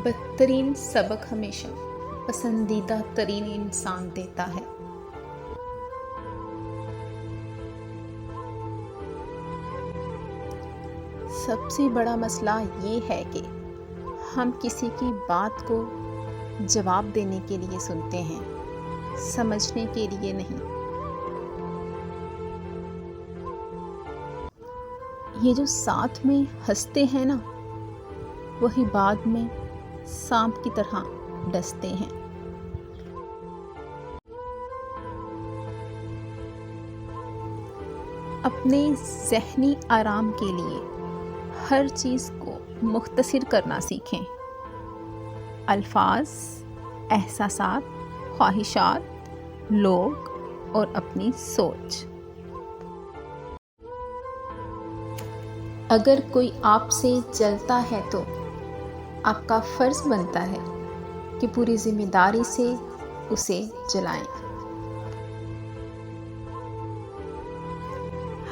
بدترین سبق ہمیشہ پسندیدہ ترین انسان دیتا ہے۔ سب سے بڑا مسئلہ یہ ہے کہ ہم کسی کی بات کو جواب دینے کے لیے سنتے ہیں، سمجھنے کے لیے نہیں۔ یہ جو ساتھ میں ہنستے ہیں نا، وہی بعد میں سانپ کی طرح ڈستے ہیں۔ اپنے ذہنی آرام کے لیے ہر چیز کو مختصر کرنا سیکھیں۔ الفاظ، احساسات، خواہشات، لوگ اور اپنی سوچ۔ اگر کوئی آپ سے جلتا ہے تو آپ کا فرض بنتا ہے کہ پوری ذمہ داری سے اسے جلائیں۔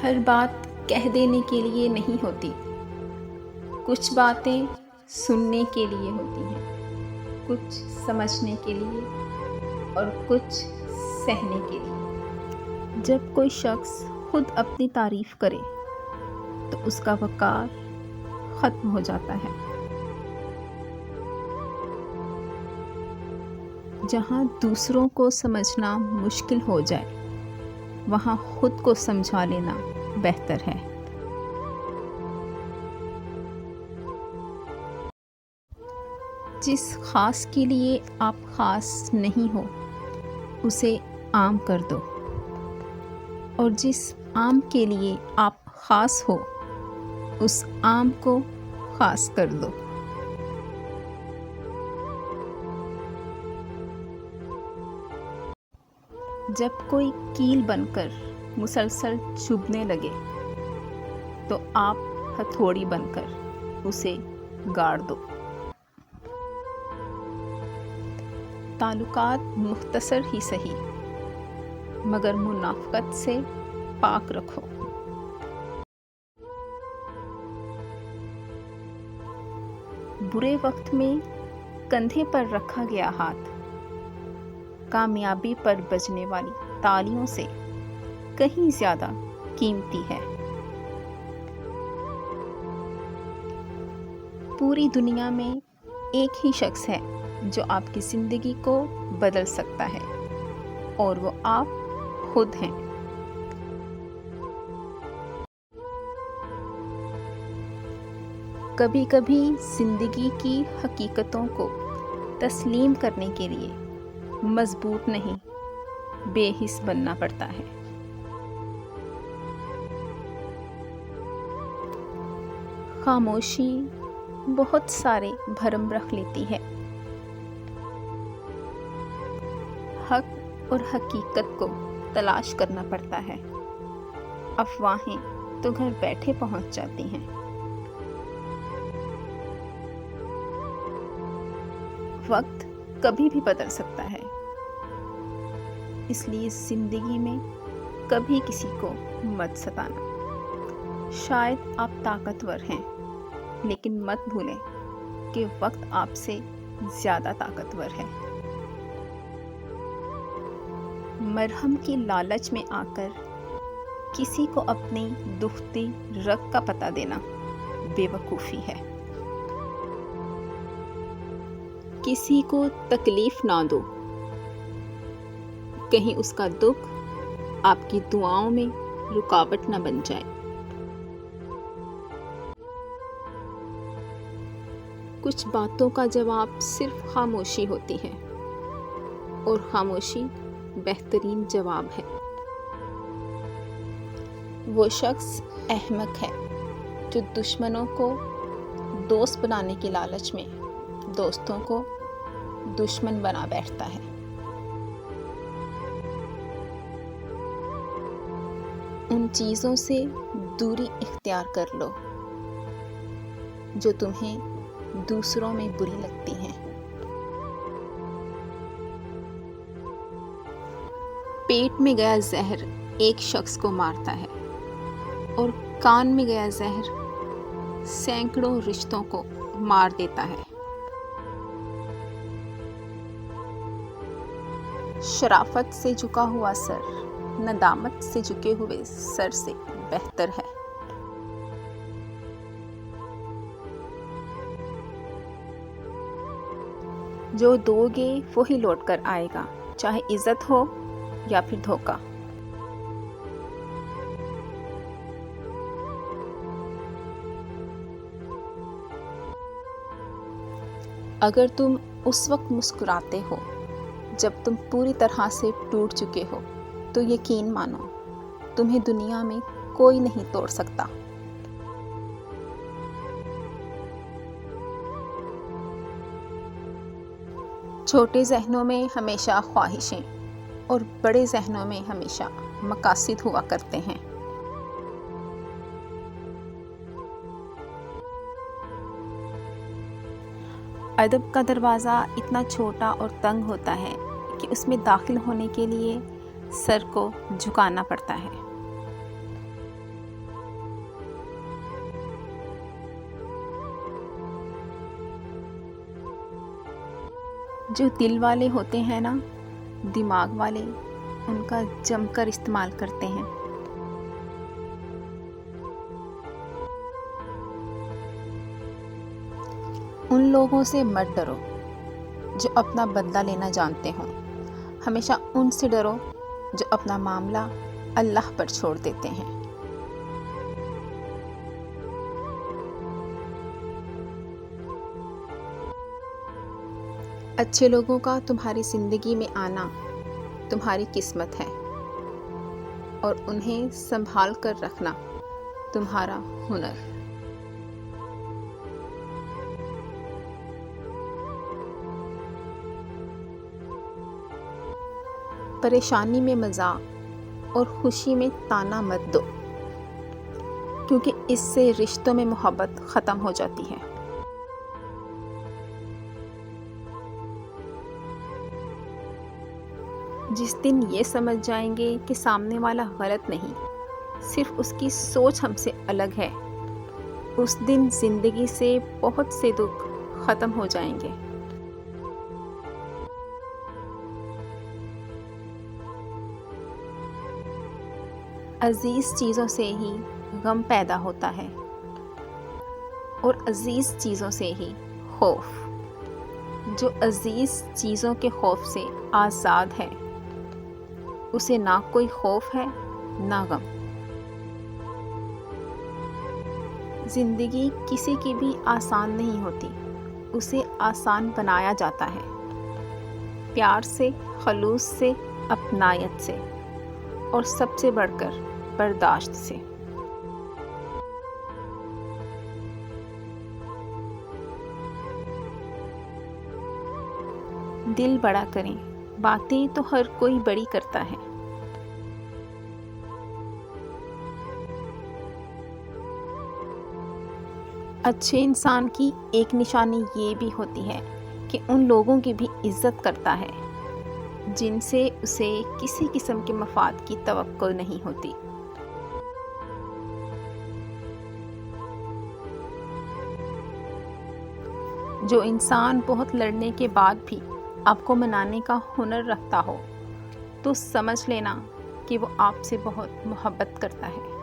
ہر بات کہہ دینے کے لیے نہیں ہوتی، کچھ باتیں سننے کے لیے ہوتی ہیں، کچھ سمجھنے کے لیے اور کچھ سہنے کے لیے۔ جب کوئی شخص خود اپنی تعریف کرے تو اس کا وقار ختم ہو جاتا ہے۔ جہاں دوسروں کو سمجھنا مشکل ہو جائے، وہاں خود کو سمجھا لینا بہتر ہے۔ جس خاص کے لیے آپ خاص نہیں ہو، اسے عام کر دو، اور جس عام کے لیے آپ خاص ہو، اس عام کو خاص کر دو۔ جب کوئی کیل بن کر مسلسل چبھنے لگے تو آپ ہتھوڑی بن کر اسے گاڑ دو۔ تعلقات مختصر ہی سہی، مگر منافقت سے پاک رکھو۔ برے وقت میں کندھے پر رکھا گیا ہاتھ کامیابی پر بجنے والی تالیوں سے کہیں زیادہ قیمتی ہے۔ پوری دنیا میں ایک ہی شخص ہے جو آپ کی زندگی کو بدل سکتا ہے، اور وہ آپ خود ہیں۔ کبھی کبھی زندگی کی حقیقتوں کو تسلیم کرنے کے لیے مضبوط نہیں، بے حس بننا پڑتا ہے۔ خاموشی بہت سارے بھرم رکھ لیتی ہے۔ حق اور حقیقت کو تلاش کرنا پڑتا ہے، افواہیں تو گھر بیٹھے پہنچ جاتی ہیں۔ وقت کبھی بھی بدل سکتا ہے، اس لیے زندگی میں کبھی کسی کو مت ستانا۔ شاید آپ طاقتور ہیں، لیکن مت بھولیں کہ وقت آپ سے زیادہ طاقتور ہے۔ مرہم کی لالچ میں آ کر کسی کو اپنی دکھتی رگ کا پتہ دینا بے وقوفی ہے۔ کسی کو تکلیف نہ دو، کہیں اس کا دکھ آپ کی دعاؤں میں رکاوٹ نہ بن جائے۔ کچھ باتوں کا جواب صرف خاموشی ہوتی ہے، اور خاموشی بہترین جواب ہے۔ وہ شخص احمق ہے جو دشمنوں کو دوست بنانے کی لالچ میں دوستوں کو دشمن بنا بیٹھتا ہے۔ ان چیزوں سے دوری اختیار کر لو جو تمہیں دوسروں میں بری لگتی ہیں۔ پیٹ میں گیا زہر ایک شخص کو مارتا ہے، اور کان میں گیا زہر سینکڑوں رشتوں کو مار دیتا ہے۔ شرافت سے جھکا ہوا سر ندامت سے جھکے ہوئے سر سے بہتر ہے۔ جو دو گے وہی لوٹ کر آئے گا، چاہے عزت ہو یا پھر دھوکہ۔ اگر تم اس وقت مسکراتے ہو جب تم پوری طرح سے ٹوٹ چکے ہو تو یقین مانو تمہیں دنیا میں کوئی نہیں توڑ سکتا۔ چھوٹے ذہنوں میں ہمیشہ خواہشیں اور بڑے ذہنوں میں ہمیشہ مقاصد ہوا کرتے ہیں۔ ادب کا دروازہ اتنا چھوٹا اور تنگ ہوتا ہے کہ اس میں داخل ہونے کے لیے سر کو جھکانا پڑتا ہے۔ جو دل والے ہوتے ہیں نا، دماغ والے ان کا جم کر استعمال کرتے ہیں۔ ان لوگوں سے مت ڈرو جو اپنا بدلہ لینا جانتے ہوں، ہمیشہ ان سے ڈرو جو اپنا معاملہ اللہ پر چھوڑ دیتے ہیں۔ اچھے لوگوں کا تمہاری زندگی میں آنا تمہاری قسمت ہے اور انہیں سنبھال کر رکھنا تمہارا ہنر۔ پریشانی میں مذاق اور خوشی میں طعنہ مت دو، کیونکہ اس سے رشتوں میں محبت ختم ہو جاتی ہے۔ جس دن یہ سمجھ جائیں گے کہ سامنے والا غلط نہیں، صرف اس کی سوچ ہم سے الگ ہے، اس دن زندگی سے بہت سے دکھ ختم ہو جائیں گے۔ عزیز چیزوں سے ہی غم پیدا ہوتا ہے اور عزیز چیزوں سے ہی خوف۔ جو عزیز چیزوں کے خوف سے آزاد ہے اسے نہ کوئی خوف ہے نہ غم۔ زندگی کسی کی بھی آسان نہیں ہوتی، اسے آسان بنایا جاتا ہے، پیار سے، خلوص سے، اپنائیت سے اور سب سے بڑھ کر برداشت سے۔ دل بڑا کریں، باتیں تو ہر کوئی بڑی کرتا ہے۔ اچھے انسان کی ایک نشانی یہ بھی ہوتی ہے کہ ان لوگوں کی بھی عزت کرتا ہے جن سے اسے کسی قسم کے مفاد کی توقع نہیں ہوتی۔ جو انسان بہت لڑنے کے بعد بھی آپ کو منانے کا ہنر رکھتا ہو تو سمجھ لینا کہ وہ آپ سے بہت محبت کرتا ہے۔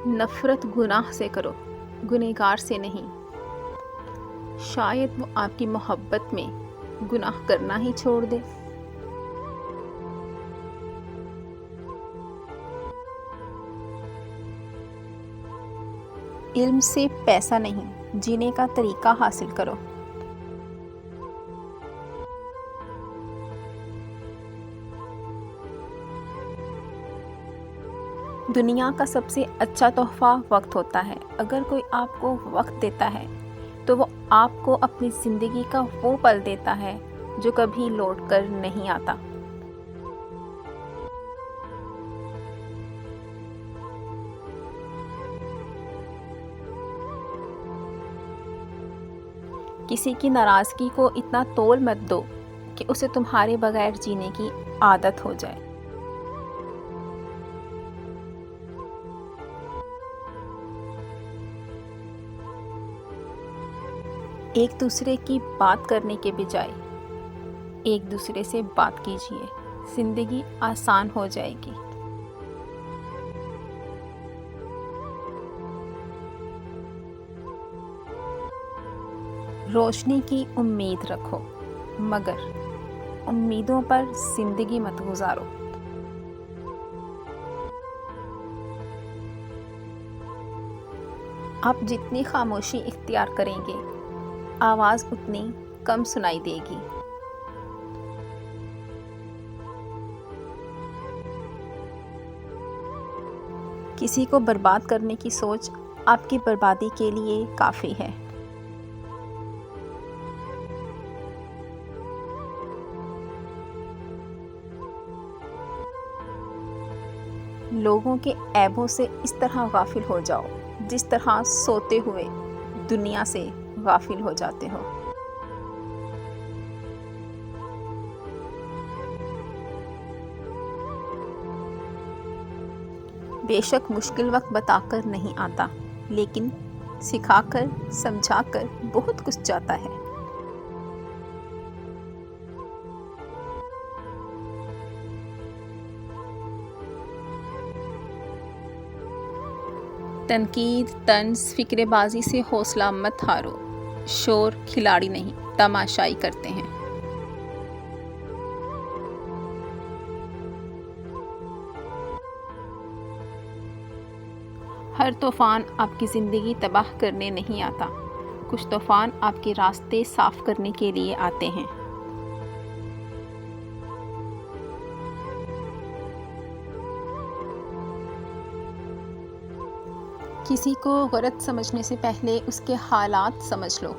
نفرت گناہ سے کرو، گنہگار سے نہیں، شاید وہ آپ کی محبت میں گناہ کرنا ہی چھوڑ دے۔ علم سے پیسہ نہیں، جینے کا طریقہ حاصل کرو۔ دنیا کا سب سے اچھا تحفہ وقت ہوتا ہے۔ اگر کوئی آپ کو وقت دیتا ہے تو وہ آپ کو اپنی زندگی کا وہ پل دیتا ہے جو کبھی لوٹ کر نہیں آتا۔ کسی کی ناراضگی کو اتنا تول مت دو کہ اسے تمہارے بغیر جینے کی عادت ہو جائے۔ ایک دوسرے کی بات کرنے کے بجائے ایک دوسرے سے بات کیجیے، زندگی آسان ہو جائے گی۔ روشنی کی امید رکھو، مگر امیدوں پر زندگی مت گزارو۔ آپ جتنی خاموشی اختیار کریں گے، آواز اتنی کم سنائی دے گی۔ کسی کو برباد کرنے کی سوچ آپ کی بربادی کے لیے کافی ہے۔ لوگوں کے عیبوں سے اس طرح غافل ہو جاؤ جس طرح سوتے ہوئے دنیا سے غافل ہو جاتے ہو۔ بے شک مشکل وقت بتا کر نہیں آتا، لیکن سکھا کر سمجھا کر بہت کچھ جاتا ہے۔ تنقید، طنز، فکر بازی سے حوصلہ مت ہارو۔ شور کھلاڑی نہیں، تماشائی کرتے ہیں۔ ہر طوفان آپ کی زندگی تباہ کرنے نہیں آتا، کچھ طوفان آپ کے راستے صاف کرنے کے لیے آتے ہیں۔ کسی کو غلط سمجھنے سے پہلے اس کے حالات سمجھ لو۔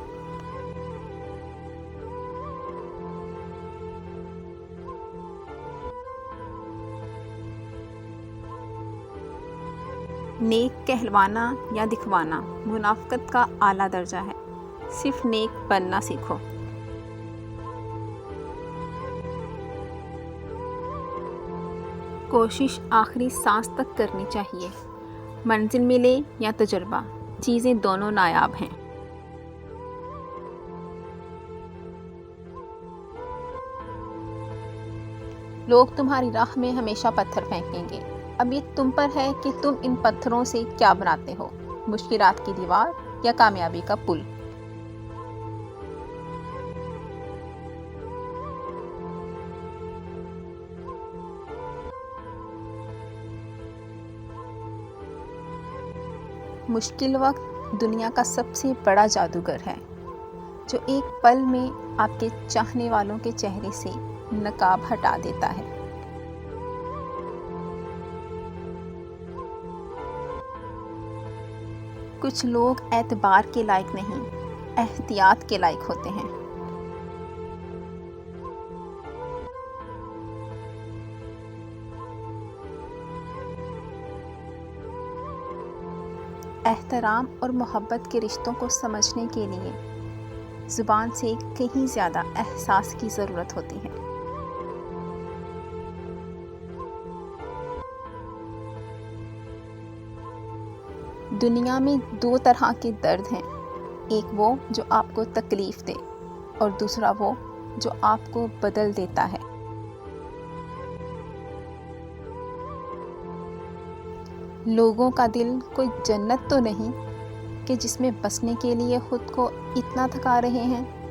نیک کہلوانا یا دکھوانا منافقت کا اعلیٰ درجہ ہے، صرف نیک بننا سیکھو۔ کوشش آخری سانس تک کرنی چاہیے، منزل ملے یا تجربہ، چیزیں دونوں نایاب ہیں۔ لوگ تمہاری راہ میں ہمیشہ پتھر پھینکیں گے، اب یہ تم پر ہے کہ تم ان پتھروں سے کیا بناتے ہو، مشکلات کی دیوار یا کامیابی کا پل۔ مشکل وقت دنیا کا سب سے بڑا جادوگر ہے، جو ایک پل میں آپ کے چاہنے والوں کے چہرے سے نقاب ہٹا دیتا ہے۔ کچھ لوگ اعتبار کے لائق نہیں، احتیاط کے لائق ہوتے ہیں۔ احترام اور محبت کے رشتوں کو سمجھنے کے لیے زبان سے کہیں زیادہ احساس کی ضرورت ہوتی ہے۔ دنیا میں دو طرح کے درد ہیں، ایک وہ جو آپ کو تکلیف دے اور دوسرا وہ جو آپ کو بدل دیتا ہے۔ لوگوں کا دل کوئی جنت تو نہیں کہ جس میں بسنے کے لیے خود کو اتنا تھکا رہے ہیں